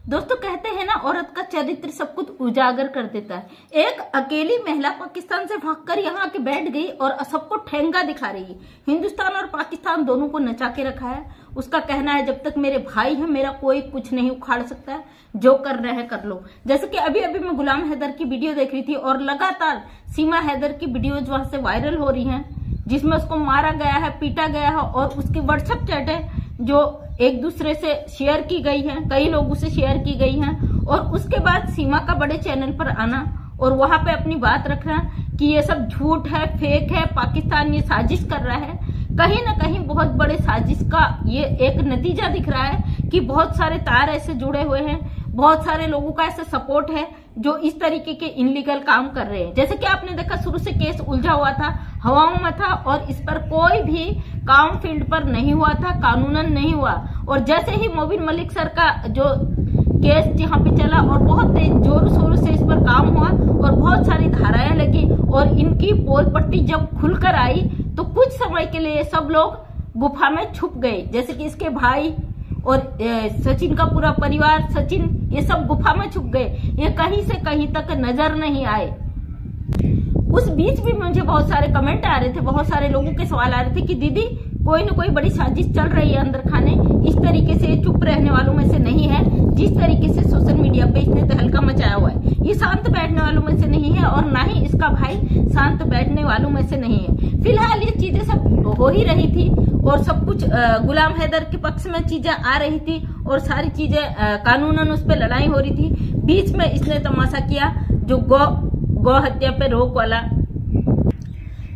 दोस्तों कहते हैं ना, औरत का चरित्र सब कुछ उजागर कर देता है। एक अकेली महिला पाकिस्तान से भागकर यहाँ आके बैठ गई और सबको ठेंगा दिखा रही है। हिंदुस्तान और पाकिस्तान दोनों को नचा के रखा है। उसका कहना है जब तक मेरे भाई है मेरा कोई कुछ नहीं उखाड़ सकता है, जो कर रहे हैं कर लो। जैसे कि अभी अभी मैं गुलाम हैदर की वीडियो देख रही थी और लगातार सीमा हैदर की वीडियोज वहां से वायरल हो रही हैं, जिसमें उसको मारा गया है, पीटा गया है और उसकी व्हाट्सएप चैट है जो एक दूसरे से शेयर की गई है, कई लोगों से शेयर की गई हैं। और उसके बाद सीमा का बड़े चैनल पर आना और वहां पे अपनी बात रखना कि ये सब झूठ है, फेक है, पाकिस्तान ये साजिश कर रहा है। कहीं ना कहीं बहुत बड़े साजिश का ये एक नतीजा दिख रहा है कि बहुत सारे तार ऐसे जुड़े हुए हैं, बहुत सारे लोगों का ऐसे सपोर्ट है जो इस तरीके के इनलीगल काम कर रहे हैं। जैसे कि आपने देखा शुरू से केस उलझा हुआ था, हवाओं में था और इस पर कोई भी काम फील्ड पर नहीं हुआ था, कानूनन नहीं हुआ। और जैसे ही मोबिन मलिक सर का जो केस जहाँ पे चला और बहुत तेज जोर शोर से इस पर काम हुआ और बहुत सारी धाराएं लगी और इनकी पोल पट्टी जब खुलकर आई तो कुछ समय के लिए सब लोग गुफा में छुप गए। जैसे कि इसके भाई और सचिन का पूरा परिवार, सचिन, ये सब गुफा में छुप गए, ये कहीं से कहीं तक नजर नहीं आए। उस बीच भी मुझे बहुत सारे कमेंट आ रहे थे, बहुत सारे लोगों के सवाल आ रहे थे कि दीदी कोई न कोई बड़ी साजिश चल रही है अंदर खाने, इस तरीके से चुप रहने वालों में से नहीं है जिस तरीके से सोशल मीडिया पे इसने तहलका मचाया हुआ है। ये शांत बैठने वालों में से नहीं है और ना ही इसका भाई शांत बैठने वालों में से नहीं है। फिलहाल ये चीजें सब हो ही रही थी और सब कुछ गुलाम हैदर के पक्ष में चीजें आ रही थी और सारी चीजें कानूनन उस पर लड़ाई हो रही थी। बीच में इसने तमाशा किया जो गौ हत्या पे रोक वाला,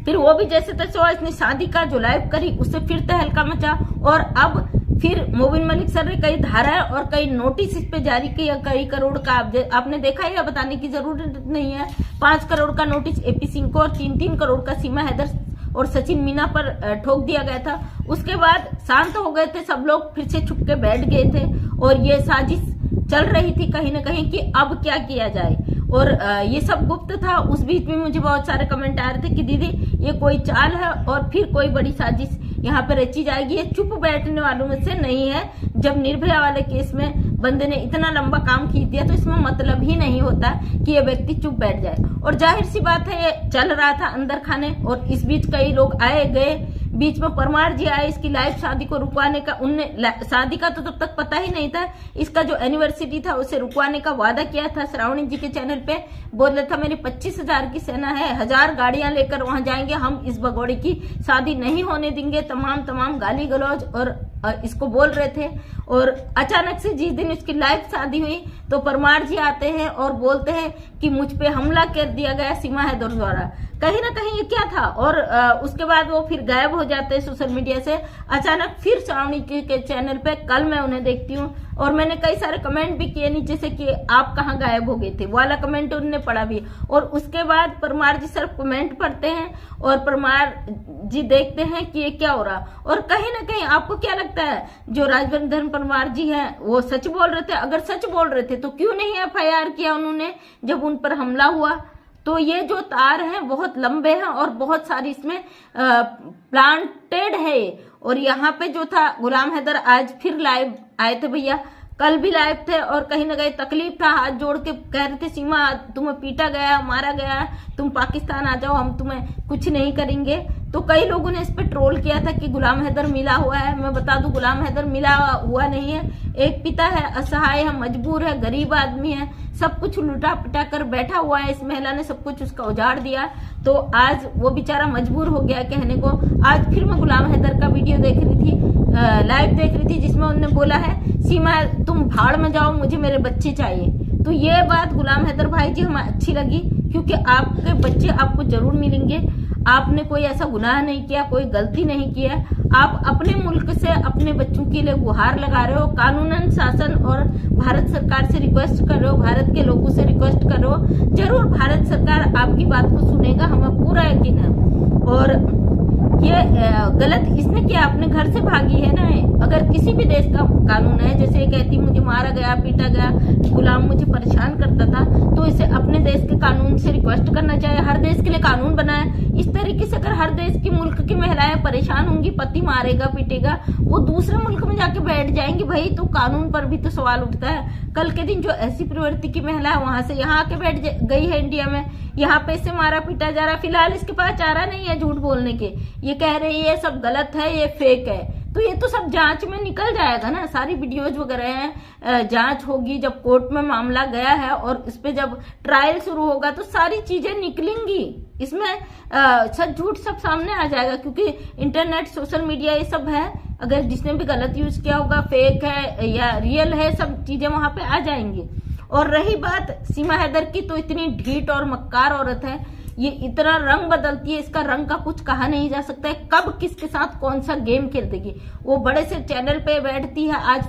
फिर वो भी जैसे तैसे हुआ, इसने शादी का जो लाइव करी उससे फिर तहलका मचा और अब फिर मोबिन मलिक सर ने कई धाराएं और कई नोटिस इस पे जारी किया, कई करोड़ का आपने देखा है, बताने की जरूरत नहीं है। 5 करोड़ का नोटिस एपी सिंह को और 3-3 करोड़ का सीमा हैदर और सचिन मीना पर ठोक दिया गया था। उसके बाद शांत हो गए थे सब लोग, फिर से छुप के बैठ गए थे और ये साजिश चल रही थी कहीं ना कहीं कि अब क्या किया जाए और ये सब गुप्त था। उस बीच में मुझे बहुत सारे कमेंट आ रहे थे कि दीदी ये कोई चाल है और फिर कोई बड़ी साजिश यहाँ पे रची जाएगी, ये चुप बैठने वालों में से नहीं है। जब निर्भया वाले केस में बंदे ने इतना लंबा काम खींच दिया तो इसमें मतलब ही नहीं होता कि ये व्यक्ति चुप बैठ जाए। और जाहिर सी बात है ये चल रहा था अंदर खाने और इस बीच कई लोग आए गए। बीच में परमार जी आए इसकी लाइव शादी को रुकवाने का, उनने शादी का तो तब तक पता ही नहीं था, इसका जो एनिवर्सरी था उसे रुकवाने का वादा किया था। श्रावणी जी के चैनल पे बोल रहा था मेरी 25,000 की सेना है, 1000 गाड़ियां लेकर वहां जाएंगे, हम इस भगोड़े की शादी नहीं होने देंगे, तमाम गाली गलौज और इसको बोल रहे थे। और अचानक से जिस दिन इसकी लाइव शादी हुई तो परमार जी आते हैं और बोलते हैं कि मुझ पे हमला कर दिया गया सीमा हैदर द्वारा। कहीं ना कहीं ये क्या था और उसके बाद वो फिर गायब हो जाते हैं सोशल मीडिया से। अचानक फिर श्रावणी के चैनल पे कल मैं उन्हें देखती हूँ और मैंने कई सारे कमेंट भी किए नीचे से कि आप कहाँ गायब हो गए थे, वो वाला कमेंट उन्होंने पढ़ा भी। और उसके बाद परमार जी सिर्फ कमेंट पढ़ते हैं और परमार जी देखते हैं कि ये क्या हो रहा। और कहीं ना कहीं आपको क्या लगता है जो राजवर्धन परमार जी हैं वो सच बोल रहे थे? अगर सच बोल रहे थे तो क्यों नहीं FIR किया उन्होंने जब उन पर हमला हुआ? तो ये जो तार हैं बहुत लंबे हैं और बहुत सारी इसमें प्लांटेड है। और यहाँ पे जो था गुलाम हैदर आज फिर लाइव आए थे भैया, कल भी लाइव थे और कहीं ना कहीं तकलीफ था, हाथ जोड़ के कह रहे थे सीमा तुम्हें पीटा गया, मारा गया, तुम पाकिस्तान आ जाओ, हम तुम्हें कुछ नहीं करेंगे। तो कई लोगों ने इस पे ट्रोल किया था कि गुलाम हैदर मिला हुआ है। मैं बता दूं गुलाम हैदर मिला हुआ नहीं है, एक पिता है, असहाय है, मजबूर है, गरीब आदमी है, सब कुछ लुटा पिटा कर बैठा हुआ है। इस महिला ने सब कुछ उसका उजाड़ दिया तो आज वो बेचारा मजबूर हो गया कहने को। आज फिर मैं गुलाम हैदर का वीडियो देख रही थी, लाइव देख रही थी, जिसमें उन्होंने बोला है सीमा तुम भाड़ में जाओ, मुझे मेरे बच्चे चाहिए। तो ये बात गुलाम हैदर भाई जी हमें अच्छी लगी क्योंकि आपके बच्चे आपको जरूर मिलेंगे। आपने कोई ऐसा गुनाह नहीं किया, कोई गलती नहीं किया, आप अपने मुल्क से अपने बच्चों के लिए गुहार लगा रहे हो, कानूनन शासन और भारत सरकार से रिक्वेस्ट कर रहे हो, भारत के लोगों से रिक्वेस्ट कर रहे हो। जरूर भारत सरकार आपकी बात को सुनेगा, हमें पूरा यकीन है। और ये गलत इसने किया, अपने घर से भागी है ना। अगर किसी भी देश का कानून है, जैसे ये कहती मुझे मारा गया, पीटा गया, गुलाम मुझे परेशान करता था, तो इसे अपने देश के कानून से रिक्वेस्ट करना चाहिए। हर देश के लिए कानून बना है। इस तरीके से अगर हर देश की मुल्क की महिलाएं परेशान होंगी, पति मारेगा पीटेगा, वो दूसरे मुल्क में जाके बैठ जाएंगी। भाई तो कानून पर भी तो सवाल उठता है। कल के दिन जो ऐसी प्रवृत्ति की महिला है वहां से यहाँ आके बैठ गई है इंडिया में, यहाँ पे इसे मारा पीटा जा रहा। फिलहाल इसके पास चारा नहीं है झूठ बोलने के, ये कह रही है सब गलत है, ये फेक है। तो ये तो सब जांच में निकल जाएगा ना, सारी वीडियोज वगैरह हैं, जांच होगी। जब कोर्ट में मामला गया है और इस पे जब ट्रायल शुरू होगा तो सारी चीजें निकलेंगी। इसमें सच झूठ सब सामने आ जाएगा, क्योंकि इंटरनेट, सोशल मीडिया ये सब है। अगर जिसने भी गलत यूज किया होगा, फेक है या रियल है, सब चीजें वहां पे आ जाएंगी। और रही बात सीमा हैदर की, तो इतनी ढीठ और मक्कार औरत है, ये इतना रंग बदलती है, इसका रंग का कुछ कहा नहीं जा सकता है। कब किसके साथ कौन सा गेम खेल देगी। वो बड़े से चैनल पे बैठती है, आज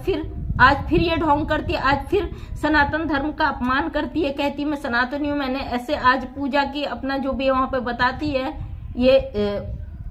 फिर ये ढोंग करती है, आज फिर सनातन धर्म का अपमान करती है, कहती मैं सनातनी हूं, मैंने ऐसे आज पूजा की, अपना जो भी वहां पे बताती है। ये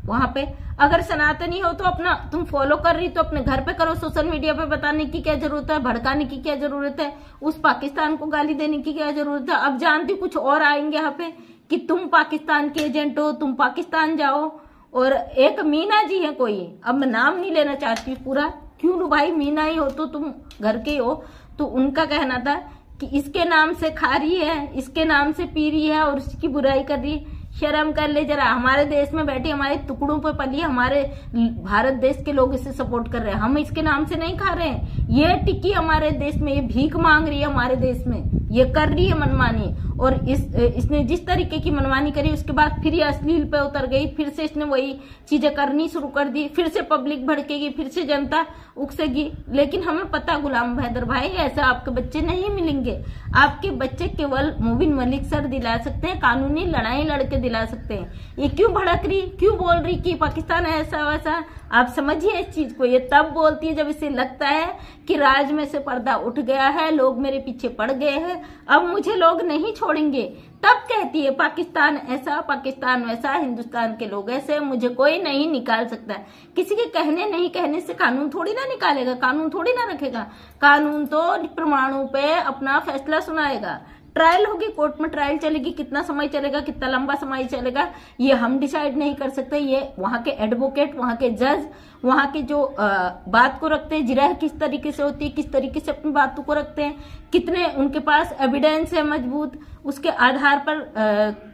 वहां पे अगर सनातनी हो तो अपना तुम फॉलो कर रही तो अपने घर पे करो, सोशल मीडिया पे बताने की क्या जरूरत है, भड़काने की क्या जरूरत है, उस पाकिस्तान को गाली देने की क्या जरूरत है। अब जानती कुछ और आएंगे यहाँ पे कि तुम पाकिस्तान के एजेंट हो, तुम पाकिस्तान जाओ। और एक मीना जी है कोई, अब मैं नाम नहीं लेना चाहती पूरा, क्यों भाई मीना ही हो तो तुम घर के हो, तो उनका कहना था कि इसके नाम से खा रही है, इसके नाम से पी रही है और उसकी बुराई कर रही है। शर्म कर ले जरा, हमारे देश में बैठी, हमारे टुकड़ों पे पली, हमारे भारत देश के लोग इसे सपोर्ट कर रहे हैं, हम इसके नाम से नहीं खा रहे हैं। ये टिकी हमारे देश में, ये भीख मांग रही है हमारे देश में, ये कर रही है मनमानी। और इसने जिस तरीके की मनमानी करी उसके बाद फिर ये अश्लील पे उतर गई, फिर से इसने वही चीजें करनी शुरू कर दी, फिर से पब्लिक भड़केगी, फिर से जनता उकसेगी। लेकिन हमें पता गुलाम हैदर भाई, ऐसा आपके बच्चे नहीं मिलेंगे। आपके बच्चे केवल मुबिन मलिक सर दिला सकते हैं, कानूनी लड़ाई लड़के दिला सकते हैं। ये क्यों भड़क रही, क्यों बोल रही कि पाकिस्तान ऐसा वैसा, आप समझिए इस चीज को। ये तब बोलती है जब इसे लगता है कि राज में से पर्दा उठ गया है, लोग मेरे पीछे पड़ गए हैं, अब मुझे लोग नहीं छोड़ेंगे, तब कहती है पाकिस्तान ऐसा, पाकिस्तान वैसा, हिंदुस्तान के लोग ऐसे, मुझे कोई नहीं निकाल सकता। किसी के कहने नहीं कहने से कानून थोड़ी ना निकालेगा, कानून थोड़ी ना रखेगा। कानून तो परमाणु पे अपना फैसला सुनाएगा। ट्रायल होगी, कोर्ट में ट्रायल चलेगी, कितना समय चलेगा, कितना लंबा समय चलेगा, ये हम डिसाइड नहीं कर सकते। ये वहां के एडवोकेट, वहां के जज, वहां के जो बात को रखते हैं, जिरह किस तरीके से होती है, किस तरीके से अपनी बातों को रखते हैं, कितने उनके पास एविडेंस है मजबूत, उसके आधार पर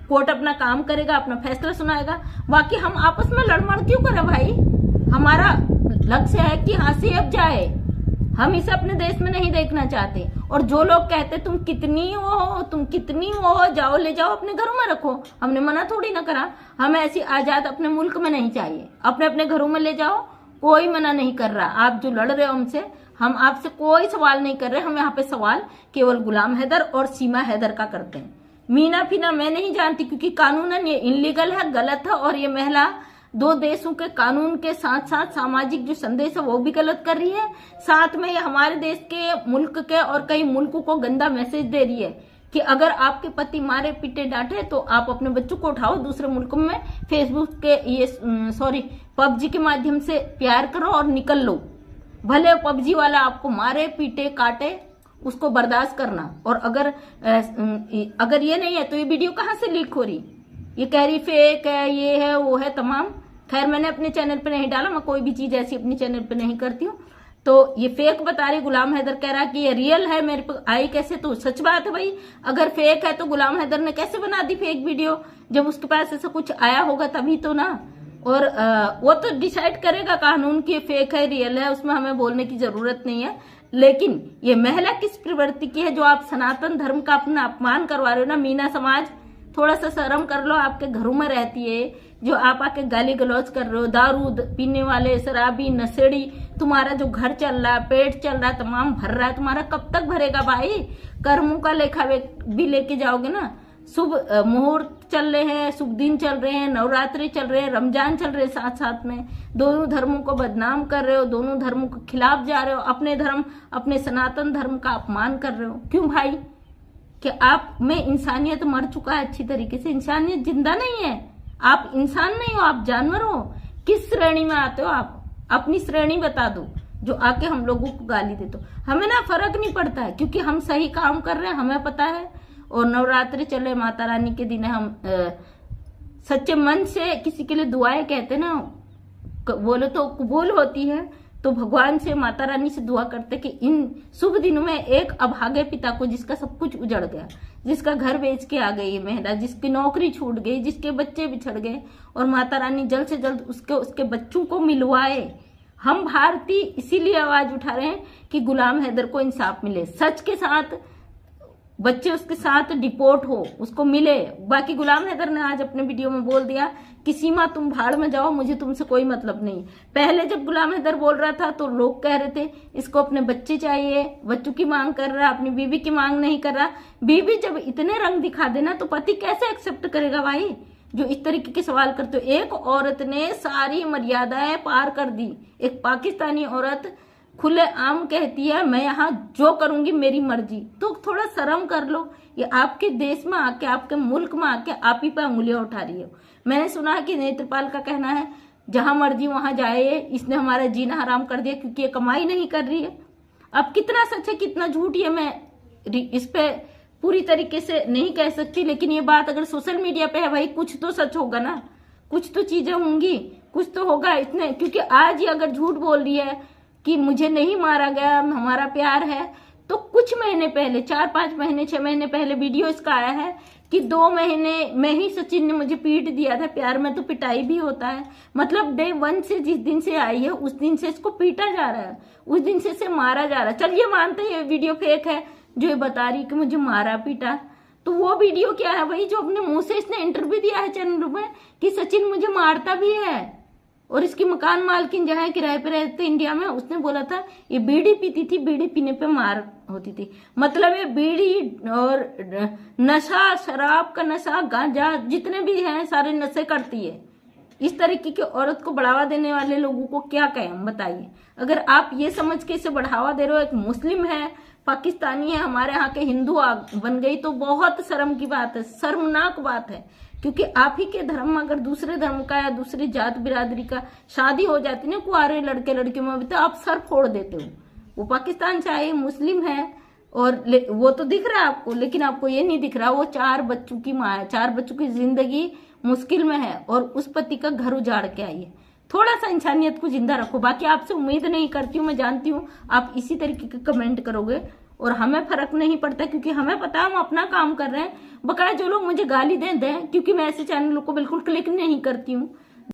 कोर्ट अपना काम करेगा, अपना फैसला सुनाएगा। बाकी हम आपस में लड़मड़ क्यों करें भाई। हमारा लक्ष्य है कि हाँ से अब जाए, हम इसे अपने देश में नहीं देखना चाहते। और जो लोग कहते तुम कितनी वो हो, तुम कितनी वो हो, जाओ ले जाओ अपने घरों में रखो, हमने मना थोड़ी ना करा। हमें ऐसी आजाद अपने मुल्क में नहीं चाहिए, अपने अपने घरों में ले जाओ, कोई मना नहीं कर रहा। आप जो लड़ रहे हो हमसे, हम आपसे कोई सवाल नहीं कर रहे। हम यहाँ पे सवाल केवल गुलाम हैदर और सीमा हैदर का करते हैं। मीना फीना मैं नहीं जानती, क्योंकि कानूनन ये इनलीगल है, गलत है। और ये महिला दो देशों के कानून के साथ साथ सामाजिक जो संदेश है वो भी गलत कर रही है। साथ में ये हमारे देश के, मुल्क के और कई मुल्कों को गंदा मैसेज दे रही है कि अगर आपके पति मारे पीटे डांटे तो आप अपने बच्चों को उठाओ, दूसरे मुल्कों में फेसबुक के पबजी के माध्यम से प्यार करो और निकल लो। भले पबजी वाला आपको मारे पीटे काटे, उसको बर्दाश्त करना। और अगर ये नहीं है तो ये वीडियो कहाँ से लीक हो रही, ये कह रही फेक है, ये है वो है तमाम। खैर मैंने अपने चैनल पे नहीं डाला, मैं कोई भी चीज ऐसी अपने चैनल पे नहीं करती हूँ। तो ये फेक बता रही, गुलाम हैदर कह रहा कि ये रियल है, मेरे पे आई कैसे। तो सच बात है भाई, अगर फेक है तो गुलाम हैदर ने कैसे बना दी फेक वीडियो, जब उसके पास ऐसा कुछ आया होगा तभी तो ना। और वो तो डिसाइड करेगा कानून की फेक है रियल है, उसमें हमें बोलने की जरूरत नहीं है। लेकिन ये महिला किस प्रवृत्ति की है जो आप सनातन धर्म का अपना अपमान करवा रहे हो ना। मीना समाज, थोड़ा सा शर्म कर लो, आपके घरों में रहती है जो आप आके गाली गलौज कर रहे हो। दारू पीने वाले, शराबी, नशेड़ी, तुम्हारा जो घर चल रहा है, पेट चल रहा है, तमाम भर रहा है, तुम्हारा कब तक भरेगा भाई। कर्मों का लेखा भी लेके जाओगे ना। शुभ मुहूर्त चल रहे हैं, शुभ दिन चल रहे हैं, नवरात्रि चल रहे हैं, रमजान चल रहे हैं, साथ साथ में दोनों धर्मों को बदनाम कर रहे हो, दोनों धर्मों के खिलाफ जा रहे हो, अपने धर्म, अपने सनातन धर्म का अपमान कर रहे हो। क्यों भाई? कि आप में इंसानियत मर चुका है अच्छी तरीके से, इंसानियत जिंदा नहीं है। आप इंसान नहीं हो, आप जानवर हो। किस श्रेणी में आते हो आप? अपनी श्रेणी बता दो जो आके हम लोगों को गाली देते हो। हमें ना फर्क नहीं पड़ता है, क्योंकि हम सही काम कर रहे हैं, हमें पता है। और नवरात्रि चले, माता रानी के दिन हम सच्चे मन से किसी के लिए दुआएं कहते ना, बोले तो कबूल होती है। तो भगवान से, माता रानी से दुआ करते कि इन शुभ दिनों में एक अभागे पिता को, जिसका सब कुछ उजड़ गया, जिसका घर बेच के आ गई महिला, जिसकी नौकरी छूट गई, जिसके बच्चे बिछड़ गए, और माता रानी जल्द से जल्द उसके बच्चों को मिलवाए। हम भारतीय इसीलिए आवाज उठा रहे हैं कि गुलाम हैदर को इंसाफ मिले, सच के साथ बच्चे उसके साथ डिपोर्ट हो, उसको मिले। बाकी गुलाम हैदर ने आज अपने वीडियो में बोल दिया कि सीमा तुम भाड़ में जाओ, मुझे तुमसे कोई मतलब नहीं। पहले जब गुलाम हैदर बोल रहा था तो लोग कह रहे थे इसको अपने बच्चे चाहिए, बच्चों की मांग कर रहा, अपनी बीवी की मांग नहीं कर रहा। बीवी जब इतने रंग दिखा देना तो पति कैसे एक्सेप्ट करेगा भाई, जो इस तरीके के सवाल करते हो। एक औरत ने सारी मर्यादाएं पार कर दी। एक पाकिस्तानी औरत खुले आम कहती है मैं यहाँ जो करूंगी मेरी मर्जी। तो थोड़ा शर्म कर लो। ये आपके देश में आके, आपके मुल्क में आके आप ही पे उंगलियां उठा रही हो। मैंने सुना है कि नेत्रपाल का कहना है जहां मर्जी वहां जाए, इसने हमारा जीना हराम कर दिया क्योंकि ये कमाई नहीं कर रही है। अब कितना सच है कितना झूठ ये मैं इस पे पूरी तरीके से नहीं कह सकती, लेकिन ये बात अगर सोशल मीडिया पे है भाई, कुछ तो सच होगा ना, कुछ तो चीजें होंगी, कुछ तो होगा इतने। क्योंकि आज ही अगर झूठ बोल रही है कि मुझे नहीं मारा गया, हमारा प्यार है, तो कुछ महीने पहले, 4-5 महीने 6 महीने पहले वीडियो इसका आया है कि 2 महीने में ही सचिन ने मुझे पीट दिया था। प्यार में तो पिटाई भी होता है। मतलब डे 1 से जिस दिन से आई है उस दिन से इसको पीटा जा रहा है, उस दिन से इसे मारा जा रहा है। चलिए मानते हैं ये वीडियो फेक है जो ये बता रही कि मुझे मारा पीटा, तो वो वीडियो क्या है भाई जो अपने मुंह से इसने इंटरव्यू दिया है चैनल में कि सचिन मुझे मारता भी है। और इसकी मकान मालकिन जहाँ किराए पे रहते इंडिया में, उसने बोला था ये बीड़ी पीती थी, बीड़ी पीने पे मार होती थी। मतलब ये बीड़ी और नशा, शराब का नशा, गांजा, जितने भी हैं सारे नशे करती है। इस तरीके की औरत को बढ़ावा देने वाले लोगों को क्या कहें बताइए। अगर आप ये समझ के इसे बढ़ावा दे रहे हो, एक मुस्लिम है, पाकिस्तानी है, हमारे यहाँ के हिंदू बन गई, तो बहुत शर्म की बात है, शर्मनाक बात है। क्योंकि आप ही के धर्म में अगर दूसरे धर्म का या दूसरी जात बिरादरी का शादी हो जाती ना कुंवारे लड़के लड़कियों में भी, तो आप सर फोड़ देते हो। वो पाकिस्तान चाहे मुस्लिम है और वो तो दिख रहा है आपको, लेकिन आपको ये नहीं दिख रहा वो 4 बच्चों की माँ है, 4 बच्चों की जिंदगी मुश्किल में है और उस पति का घर उजाड़ के आई है। थोड़ा सा इंसानियत को जिंदा रखो। बाकी आपसे उम्मीद नहीं करती हूँ, मैं जानती हूँ आप इसी तरीके के कमेंट करोगे और हमें फर्क नहीं पड़ता, क्योंकि हमें पता है हम अपना काम कर रहे हैं। बकाया जो लोग मुझे गाली दें, क्योंकि मैं ऐसे चैनलों को बिल्कुल क्लिक नहीं करती हूँ।